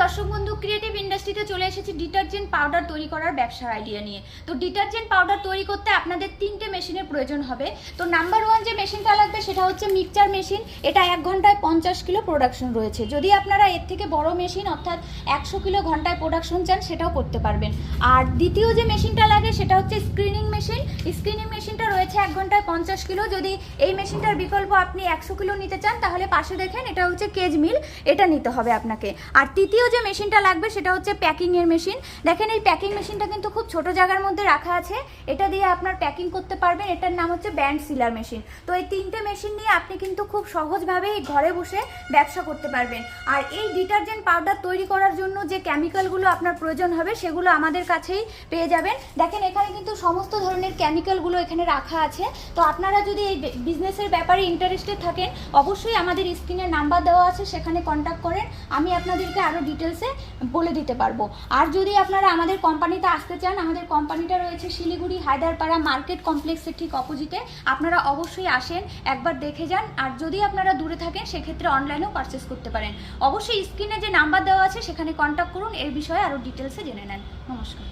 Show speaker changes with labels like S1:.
S1: দর্শক বন্ধু, ক্রিয়েটিভ ইন্ডাস্ট্রিতে চলে এসেছি ডিটারজেন্ট পাউডার তৈরি করার ব্যবসার আইডিয়া নিয়ে। তো ডিটারজেন্ট পাউডার তৈরি করতে আপনাদের 3টে মেশিনের প্রয়োজন হবে। তো নাম্বার 1 যে মেশিনটা লাগবে সেটা হচ্ছে মিক্সচার মেশিন। এটা 1 ঘন্টায় 50 কিলো প্রোডাকশন রয়েছে। যদি আপনারা এর থেকে বড় মেশিন অর্থাৎ 100 কিলো ঘন্টায় প্রোডাকশন চান সেটাও করতে পারবেন। আর দ্বিতীয় যে মেশিনটা লাগে সেটা হচ্ছে স্ক্রিনিং মেশিন। স্ক্রিনিং মেশিনটা রয়েছে 1 ঘন্টায় 50 কিলো। যদি এই মেশিনটার বিকল্প আপনি 100 কিলো নিতে চান তাহলে পাশে দেখেন এটা হচ্ছে কেজ মিল, এটা নিতে হবে আপনাকে। আর তৃতীয় যে মেশিনটা লাগবে সেটা হচ্ছে প্যাকিংয়ের মেশিন। দেখেন এই প্যাকিং মেশিনটা কিন্তু খুব ছোট জায়গার মধ্যে রাখা আছে, এটা দিয়ে আপনার প্যাকিং করতে পারবেন। এটার নাম হচ্ছে ব্যান্ড সিলার মেশিন। তো এই 3টে মেশিন নিয়ে আপনি কিন্তু খুব সহজভাবেই ঘরে বসে ব্যবসা করতে পারবেন। আর এই ডিটারজেন্ট পাউডার তৈরি করার জন্য যে কেমিক্যালগুলো আপনার প্রয়োজন হবে সেগুলো আমাদের কাছেই পেয়ে যাবেন। দেখেন এখানে কিন্তু সমস্ত ধরনের কেমিক্যালগুলো এখানে রাখা আছে। তো আপনারা যদি এই বিজনেসের ব্যাপারে ইন্টারেস্টেড থাকেন অবশ্যই আমাদের স্ক্রিনে নাম্বার দেওয়া আছে, সেখানে কন্ট্যাক্ট করেন, আমি আপনাদেরকে আরও ডিটেলসে বলে দিতে পারবো। আর যদি আপনারা আমাদের কোম্পানিতে আসতে চান, আমাদের কোম্পানিটা রয়েছে শিলিগুড়ি হায়দারপাড়া মার্কেট কমপ্লেক্সের ঠিক অপোজিটে। আপনারা অবশ্যই আসেন, একবার দেখে যান। আর যদি আপনারা দূরে থাকেন সেক্ষেত্রে অনলাইনেও পারচেস করতে পারেন। অবশ্যই স্ক্রিনে যে নাম্বার দেওয়া আছে সেখানে কন্ট্যাক্ট করুন, এর বিষয়ে আরও ডিটেলসে জেনে নেন। নমস্কার।